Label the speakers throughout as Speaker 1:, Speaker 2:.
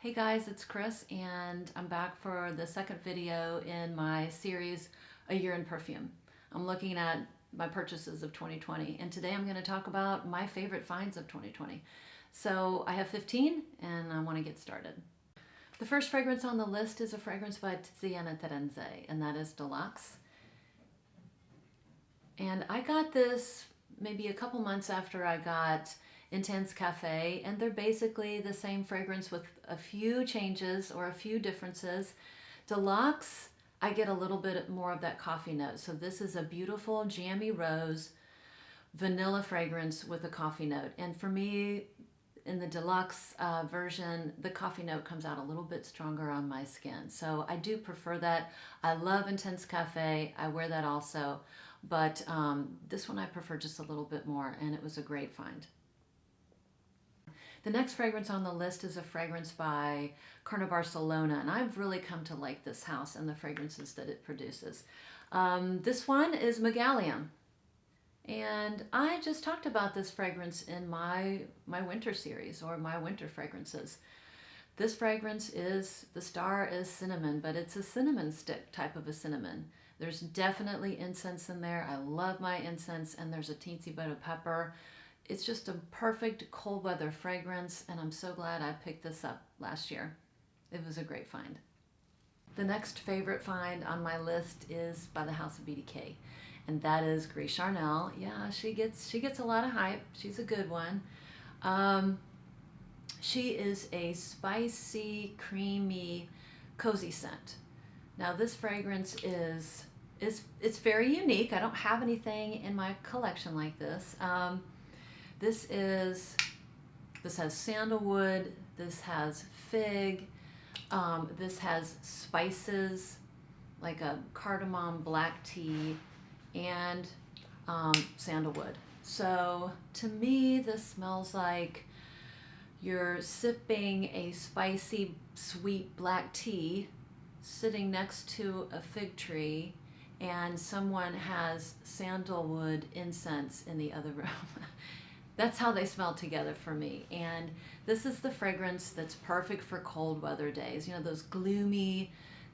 Speaker 1: Hey guys, it's Chris and I'm back for the second video in my series, A Year in Perfume. I'm looking at my purchases of 2020 and today I'm going to talk about my favorite finds of 2020. So I have 15 and I want to get started. The first fragrance on the list is a fragrance by Tiziana Terenzi and that is Delox. And I got this maybe a couple months after I got Intense Cafe, and they're basically the same fragrance with a few changes or a few differences. Deluxe, I get a little bit more of that coffee note. So this is a beautiful jammy rose vanilla fragrance with a coffee note. And for me, in the deluxe version, the coffee note comes out a little bit stronger on my skin. So I do prefer that. I love Intense Cafe. I wear that also. But this one I prefer just a little bit more, and it was a great find. The next fragrance on the list is a fragrance by Carner Barcelona, and I've really come to like this house and the fragrances that it produces. This one is Megalium, and I just talked about this fragrance in my winter series, or my winter fragrances. This fragrance is, the star is cinnamon, but it's a cinnamon stick type of a cinnamon. There's definitely incense in there. I love my incense, and there's a teensy bit of pepper. It's just a perfect cold weather fragrance, and I'm so glad I picked this up last year. It was a great find. The next favorite find on my list is by the House of BDK, and that is Gris Charnel. Yeah, she gets a lot of hype. She's a good one. She is a spicy, creamy, cozy scent. Now this fragrance is it's very unique. I don't have anything in my collection like this. This has sandalwood, this has fig, this has spices like a cardamom black tea and sandalwood. So to me this smells like you're sipping a spicy sweet black tea sitting next to a fig tree and someone has sandalwood incense in the other room. That's how they smell together for me. And this is the fragrance that's perfect for cold weather days. You know, those gloomy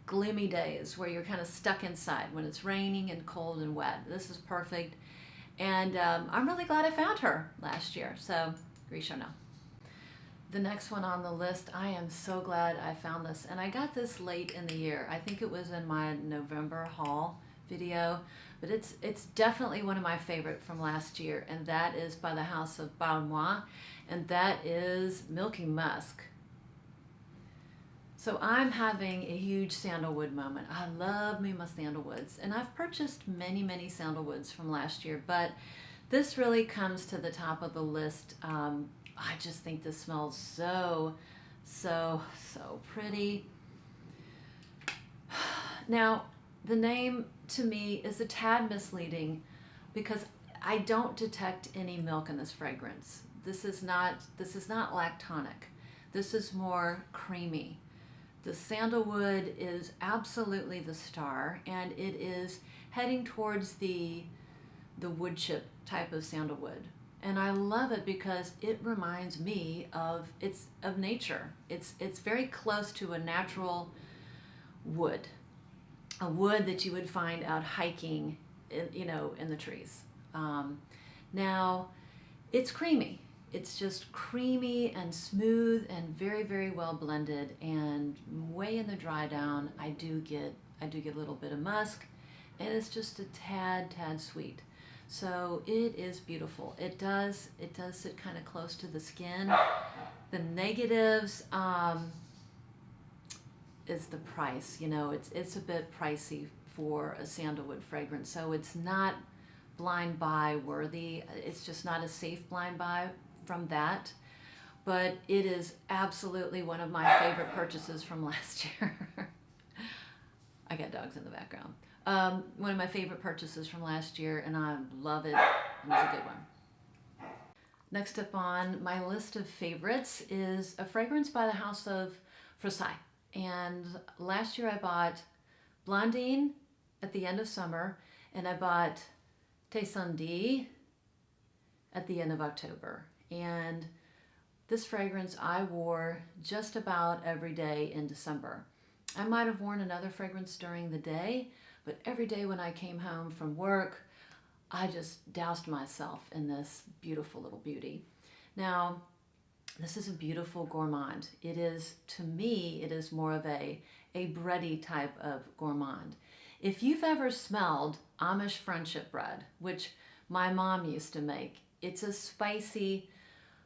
Speaker 1: days where you're kind of stuck inside when it's raining and cold and wet. This is perfect. And I'm really glad I found her last year. So, Gris Charnel. The next one on the list, I am so glad I found this. And I got this late in the year. I think it was in my November haul video. But it's definitely one of my favorite from last year, and that is by the House of Parle, and that is Milky Musk. So I'm having a huge sandalwood moment. I love me my sandalwoods, and I've purchased many sandalwoods from last year, but this really comes to the top of the list. I just think this smells so pretty. Now, the name to me is a tad misleading because I don't detect any milk in this fragrance. This is not lactonic. This is more creamy. The sandalwood is absolutely the star, and it is heading towards the wood chip type of sandalwood. And I love it because it reminds me of nature. It's very close to a natural wood. A wood that you would find out hiking, in the trees. Now, it's creamy. It's just creamy and smooth and very well blended. And way in the dry down, I do get a little bit of musk, and it's just a tad sweet. So it is beautiful. It does sit kind of close to the skin. The negatives. Is the price. It's a bit pricey for a sandalwood fragrance, so it's not blind buy worthy. It's just not a safe blind buy from that, but it is absolutely one of my favorite purchases from last year. I got dogs in the background. One of my favorite purchases from last year, and I love it. It was a good one. Next up on my list of favorites is a fragrance by the House of Frassai. And last year I bought Blondine at the end of summer, and I bought Teisenddu at the end of October. And This fragrance I wore just about every day in December. I might have worn another fragrance during the day, but every day when I came home from work, I just doused myself in this beautiful little beauty. Now, this is a beautiful gourmand. It is, to me, it is more of a bready type of gourmand. If you've ever smelled Amish friendship bread, which my mom used to make, it's a spicy,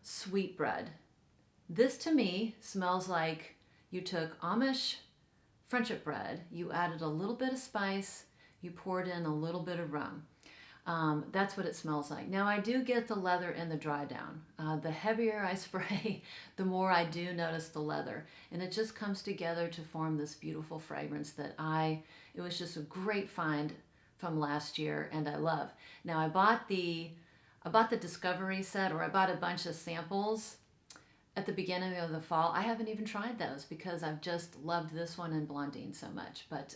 Speaker 1: sweet bread. This to me smells like you took Amish friendship bread, you added a little bit of spice, you poured in a little bit of rum. That's what it smells like. Now I do get the leather in the dry down. The heavier I spray, the more I do notice the leather. And it just comes together to form this beautiful fragrance that it was just a great find from last year and I love. Now I bought the Discovery set, or I bought a bunch of samples at the beginning of the fall. I haven't even tried those because I've just loved this one and Blondine so much. But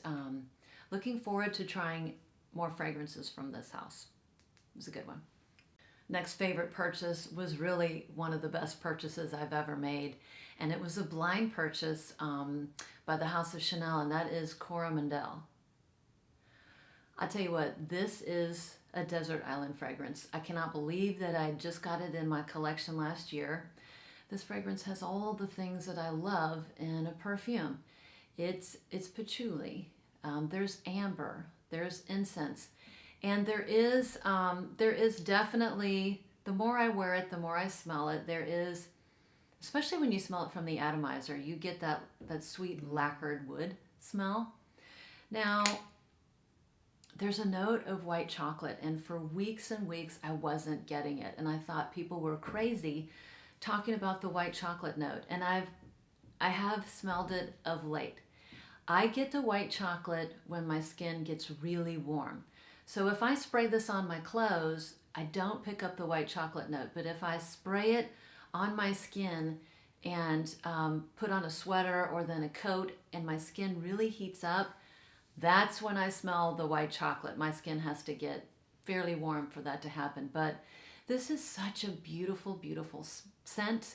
Speaker 1: looking forward to trying more fragrances from this house. It was a good one. Next favorite purchase was really one of the best purchases I've ever made. And it was a blind purchase by the House of Chanel, and that is Coromandel. I'll tell you what, this is a desert island fragrance. I cannot believe that I just got it in my collection last year. This fragrance has all the things that I love in a perfume. It's patchouli, there's amber, there's incense, and there is definitely, the more I wear it, the more I smell it, there is, especially when you smell it from the atomizer, you get that sweet lacquered wood smell. Now, there's a note of white chocolate, and for weeks and weeks I wasn't getting it, and I thought people were crazy talking about the white chocolate note, and I have smelled it of late. I get the white chocolate when my skin gets really warm. So if I spray this on my clothes, I don't pick up the white chocolate note, but if I spray it on my skin and put on a sweater or then a coat and my skin really heats up, that's when I smell the white chocolate. My skin has to get fairly warm for that to happen. But this is such a beautiful, beautiful scent.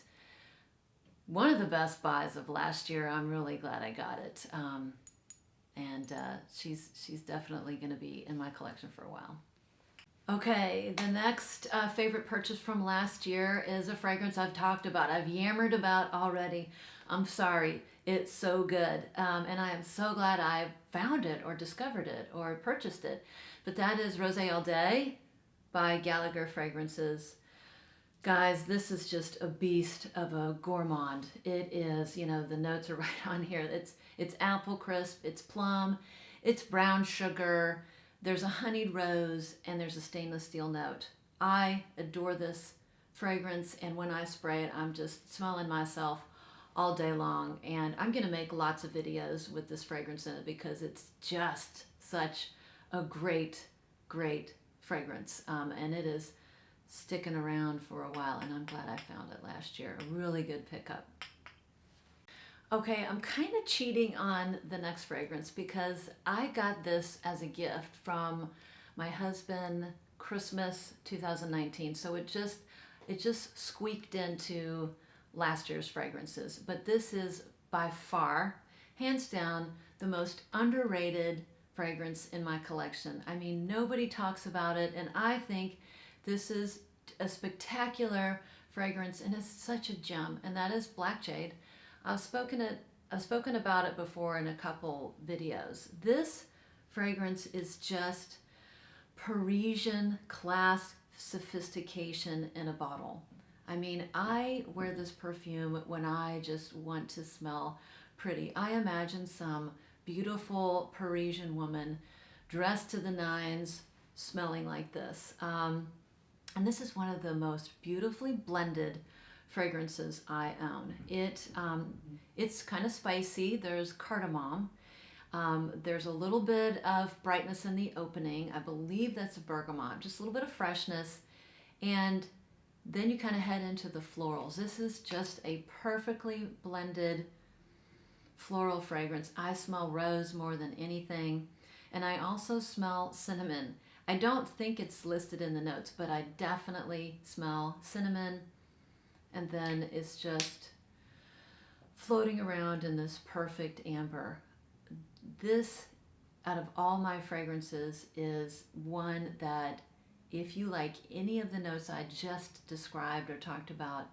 Speaker 1: One of the best buys of last year. I'm really glad I got it. And she's definitely going to be in my collection for a while. Okay, the next favorite purchase from last year is a fragrance I've talked about. I've yammered about already. I'm sorry. It's so good. And I am so glad I found it or discovered it or purchased it. But that is Rosé All Day by Gallagher Fragrances. Guys, this is just a beast of a gourmand. It is, the notes are right on here. It's apple crisp, it's plum, it's brown sugar, there's a honeyed rose, and there's a stainless steel note. I adore this fragrance, and when I spray it, I'm just smelling myself all day long. And I'm going to make lots of videos with this fragrance in it because it's just such a great, great fragrance. And it is sticking around for a while, and I'm glad I found it last year. A really good pickup. Okay, I'm kind of cheating on the next fragrance because I got this as a gift from my husband Christmas 2019. So it just squeaked into last year's fragrances. But this is by far, hands down, the most underrated fragrance in my collection. I mean, nobody talks about it, and I think this is a spectacular fragrance, and it's such a gem, and that is Black Jade. I've spoken about it before in a couple videos. This fragrance is just Parisian class sophistication in a bottle. I mean, I wear this perfume when I just want to smell pretty. I imagine some beautiful Parisian woman dressed to the nines smelling like this. And this is one of the most beautifully blended fragrances I own. It's kind of spicy. There's cardamom. There's a little bit of brightness in the opening. I believe that's a bergamot, just a little bit of freshness. And then you kind of head into the florals. This is just a perfectly blended floral fragrance. I smell rose more than anything. And I also smell cinnamon. I don't think it's listed in the notes, but I definitely smell cinnamon, and then it's just floating around in this perfect amber. This, out of all my fragrances, is one that if you like any of the notes I just described or talked about,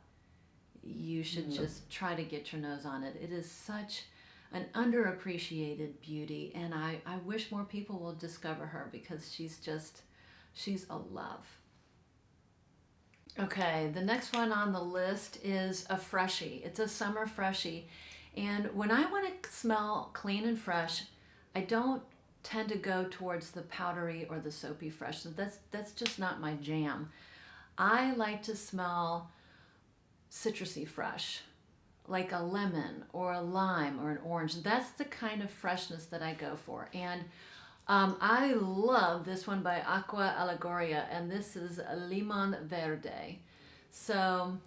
Speaker 1: you should just try to get your nose on it. It is such an underappreciated beauty, and I wish more people will discover her because she's a love. Okay, the next one on the list is a freshie. It's a summer freshie, and when I want to smell clean and fresh, I don't tend to go towards the powdery or the soapy fresh. So that's just not my jam. I like to smell citrusy fresh, like a lemon or a lime or an orange. That's the kind of freshness that I go for. And I love this one by Aqua Allegoria, and this is Limon Verde. So,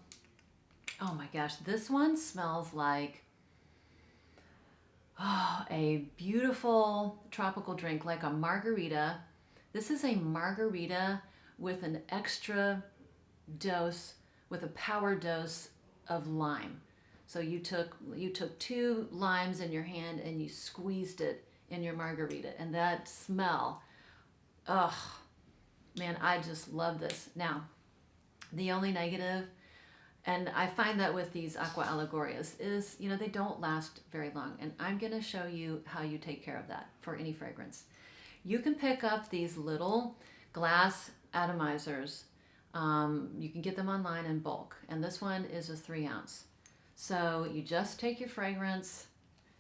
Speaker 1: oh my gosh, this one smells like a beautiful tropical drink, like a margarita. This is a margarita with an extra dose, with a power dose of lime. So you took 2 limes in your hand and you squeezed it in your margarita, and that smell, oh man, I just love this. Now, the only negative, and I find that with these Aqua Allegorias, is, you know, they don't last very long, and I'm going to show you how you take care of that for any fragrance. You can pick up these little glass atomizers. You can get them online in bulk, and this one is a 3 ounce. So you just take your fragrance,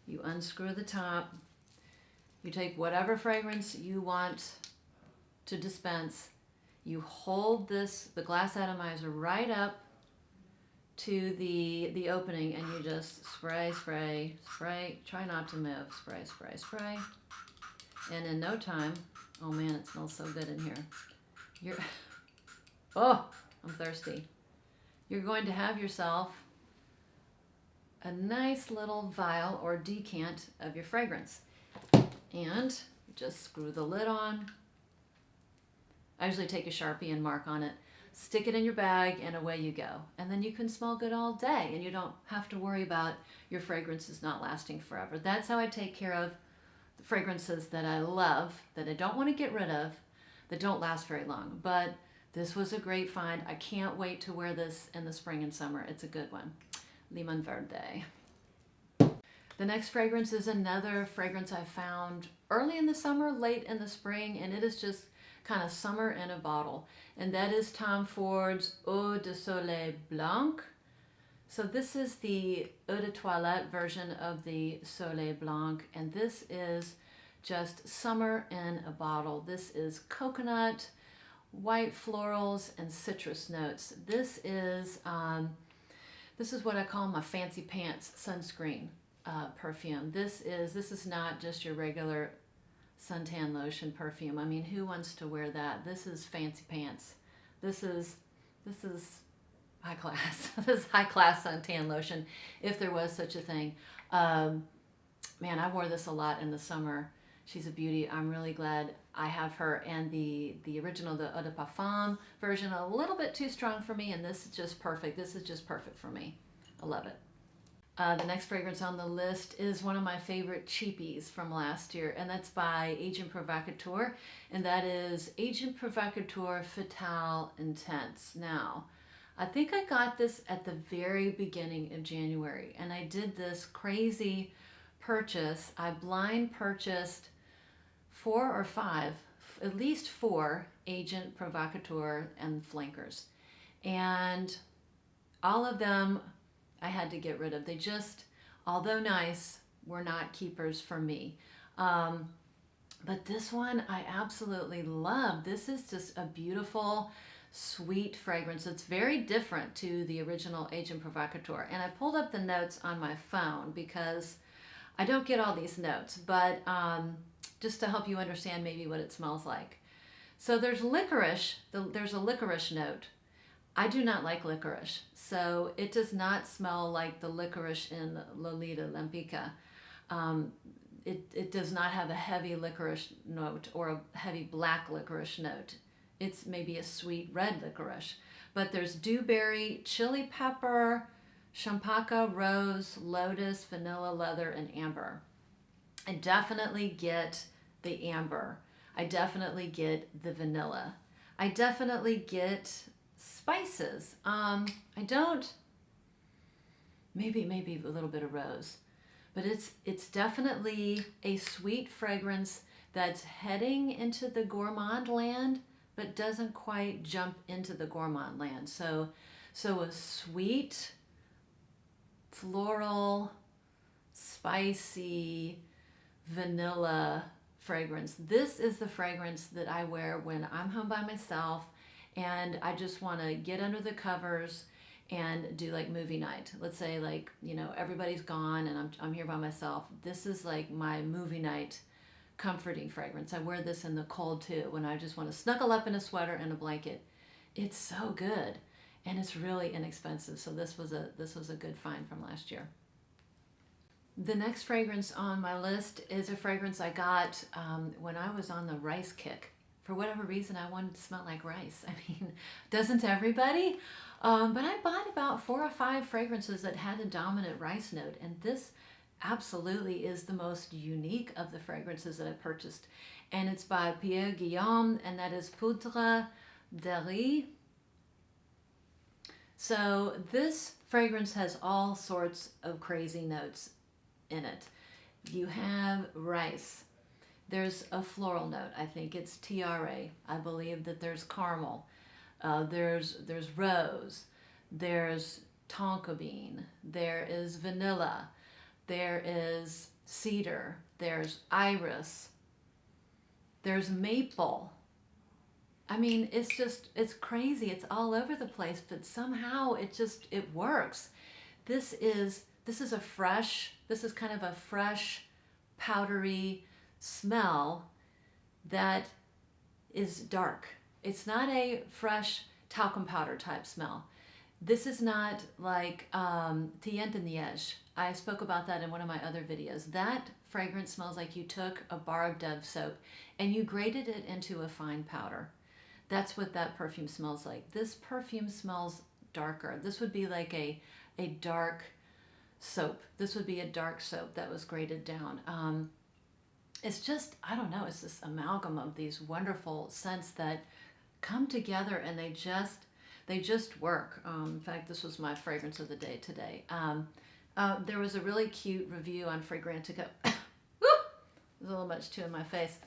Speaker 1: you unscrew the top, you take whatever fragrance you want to dispense, you hold the glass atomizer right up to the opening, and you just spray, spray, spray. Try not to move. Spray, spray, spray. And in no time, oh man, it smells so good in here. Oh, I'm thirsty. You're going to have yourself a nice little vial or decant of your fragrance. And just screw the lid on. I usually take a Sharpie and mark on it. Stick it in your bag, and away you go. And then you can smell good all day, and you don't have to worry about your fragrances not lasting forever. That's how I take care of the fragrances that I love, that I don't want to get rid of, that don't last very long. But this was a great find. I can't wait to wear this in the spring and summer. It's a good one. Limon Verde. The next fragrance is another fragrance I found early in the summer, late in the spring, and it is just kind of summer in a bottle. And that is Tom Ford's Eau de Soleil Blanc. So this is the Eau de Toilette version of the Soleil Blanc, and this is just summer in a bottle. This is coconut, white florals, and citrus notes. This is what I call my fancy pants sunscreen perfume. This is not just your regular suntan lotion perfume. I mean, who wants to wear that? This is fancy pants. This is high class. This is high class suntan lotion, if there was such a thing. Man, I wore this a lot in the summer. She's a beauty. I'm really glad I have her. And the original, the Eau de Parfum version, a little bit too strong for me, and this is just perfect. This is just perfect for me. I love it. The next fragrance on the list is one of my favorite cheapies from last year, and that's by Agent Provocateur, and that is Agent Provocateur Fatale Intense. Now, I think I got this at the very beginning of January, and I did this crazy purchase. I blind purchased 4 or 5, at least 4 Agent Provocateur and flankers, and all of them I had to get rid of. They just, although nice, were not keepers for me. But this one I absolutely love. This is just a beautiful, sweet fragrance. It's very different to the original Agent Provocateur. And I pulled up the notes on my phone because I don't get all these notes, but just to help you understand maybe what it smells like. So there's licorice. There's a licorice note. I do not like licorice, so it does not smell like the licorice in Lolita Lempica. It does not have a heavy licorice note or a heavy black licorice note. It's maybe a sweet red licorice, but there's dewberry, chili pepper, champaca, rose, lotus, vanilla, leather, and amber. I definitely get the amber. I definitely get the vanilla. I definitely get spices. I don't, maybe a little bit of rose, but it's definitely a sweet fragrance that's heading into the gourmand land, but doesn't quite jump into the gourmand land. So a sweet, floral, spicy, vanilla fragrance. This is the fragrance that I wear when I'm home by myself and I just want to get under the covers and do like movie night. Let's say like, you know, everybody's gone and I'm here by myself. This is like my movie night comforting fragrance. I wear this in the cold too when I just want to snuggle up in a sweater and a blanket. It's so good and it's really inexpensive. So this was a good find from last year. The next fragrance on my list is a fragrance I got when I was on the rice kick. For whatever reason, I wanted to smell like rice. I mean, doesn't everybody? But I bought about 4 or 5 fragrances that had a dominant rice note, and this absolutely is the most unique of the fragrances that I purchased. And it's by Pierre, Guillaume, and that is Poudre de Riz. So this fragrance has all sorts of crazy notes in it. You have rice. There's a floral note. I think it's tiare. I believe that there's caramel. There's rose. There's tonka bean. There is vanilla. There is cedar. There's iris. There's maple. I mean, it's crazy. It's all over the place, but somehow it works. This is kind of a fresh, powdery smell that is dark. It's not a fresh talcum powder type smell. This is not like Teisenddu. I spoke about that in one of my other videos. That fragrance smells like you took a bar of Dove soap and you grated it into a fine powder. That's what that perfume smells like. This perfume smells darker. This would be like a dark soap. This would be a dark soap that was grated down. It's just, I don't know, it's this amalgam of these wonderful scents that come together and they just work. In fact, this was my fragrance of the day today. There was a really cute review on Fragrantica. There's a little much too in my face.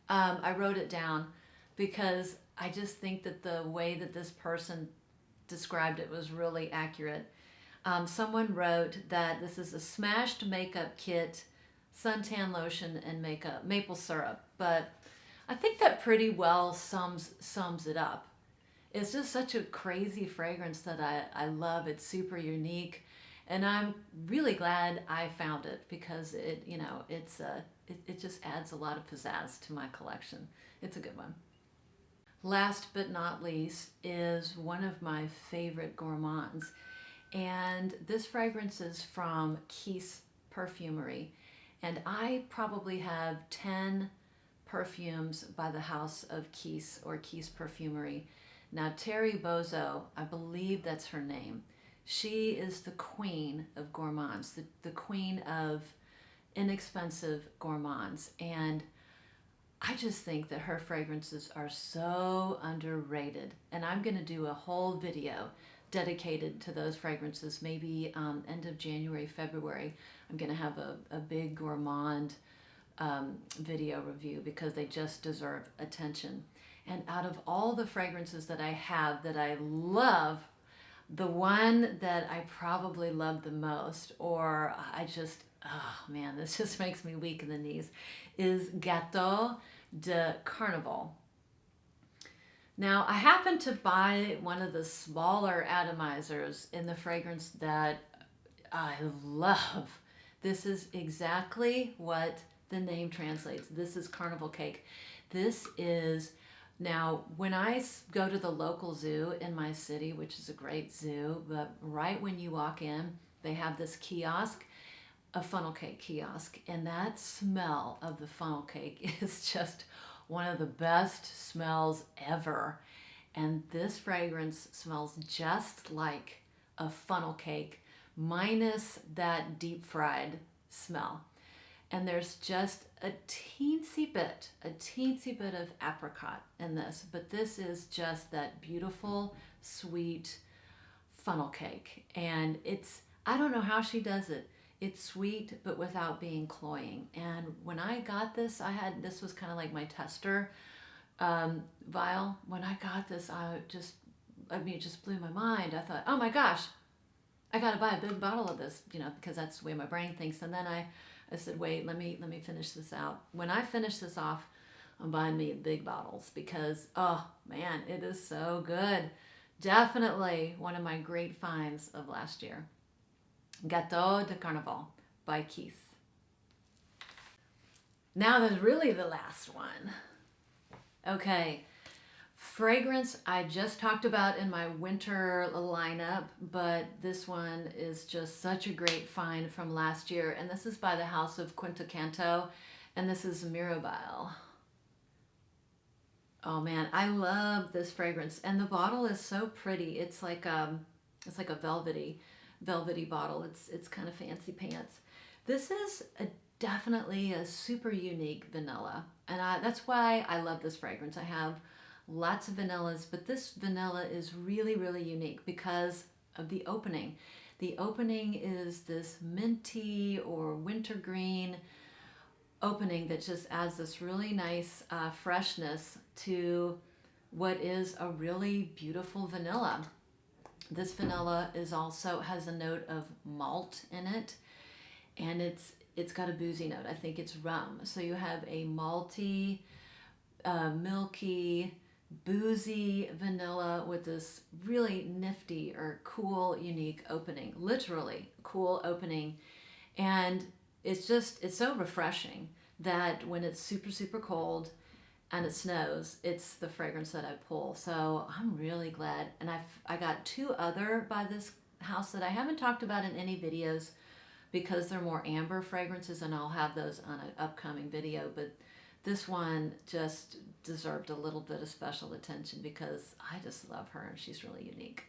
Speaker 1: I wrote it down because I just think that the way that this person described it was really accurate. Someone wrote that this is a smashed makeup kit, suntan lotion, and maple syrup. But I think that pretty well sums it up. It's just such a crazy fragrance that I love. It's super unique, and I'm really glad I found it because it just adds a lot of pizzazz to my collection. It's a good one. Last but not least is one of my favorite gourmands. And this fragrance is from Kyse Perfumery. And I probably have 10 perfumes by the house of Kyse or Kyse Perfumery. Now, Terry Bozo, I believe that's her name. She is the queen of gourmands, the queen of inexpensive gourmands. And I just think that her fragrances are so underrated. And I'm going to do a whole video dedicated to those fragrances, maybe end of January, February. I'm going to have a big gourmand video review because they just deserve attention. And out of all the fragrances that I have that I love, the one that I probably love the most, or oh man, this just makes me weak in the knees, is Gateau de Carnavale. Now, I happened to buy one of the smaller atomizers in the fragrance that I love. This is exactly what the name translates. This is Carnival Cake. This is, now, when I go to the local zoo in my city, which is a great zoo, but right when you walk in, they have this kiosk, a funnel cake kiosk, and that smell of the funnel cake is just one of the best smells ever. And this fragrance smells just like a funnel cake minus that deep fried smell. And there's just a teensy bit of apricot in this, but this is just that beautiful, sweet funnel cake. And I don't know how she does it. It's sweet, but without being cloying. And when I got this, this was kind of like my tester vial. When I got this, it just blew my mind. I thought, oh my gosh, I got to buy a big bottle of this, because that's the way my brain thinks. And then I said, wait, let me finish this out. When I finish this off, I'm buying me big bottles because, oh man, it is so good. Definitely one of my great finds of last year. Gateau de Carnavale by Kyse. Now there's really the last one. Okay, fragrance I just talked about in my winter lineup, but this one is just such a great find from last year. And this is by the house of V Canto, and this is Mirabile. Oh man, I love this fragrance, and the bottle is so pretty. It's like a velvety bottle. It's kind of fancy pants. This is definitely a super unique vanilla, and that's why I love this fragrance. I have lots of vanillas, but this vanilla is really, really unique because of the opening. The opening is this minty or wintergreen opening that just adds this really nice freshness to what is a really beautiful vanilla. This vanilla has a note of malt in it, and it's got a boozy note. I think it's rum. So you have a malty, milky, boozy vanilla with this really nifty or cool, unique opening. Literally cool opening. And it's so refreshing that when it's super, super cold and it snows, it's the fragrance that I pull. So I'm really glad. And I got two other by this house that I haven't talked about in any videos because they're more amber fragrances, and I'll have those on an upcoming video. But this one just deserved a little bit of special attention because I just love her and she's really unique.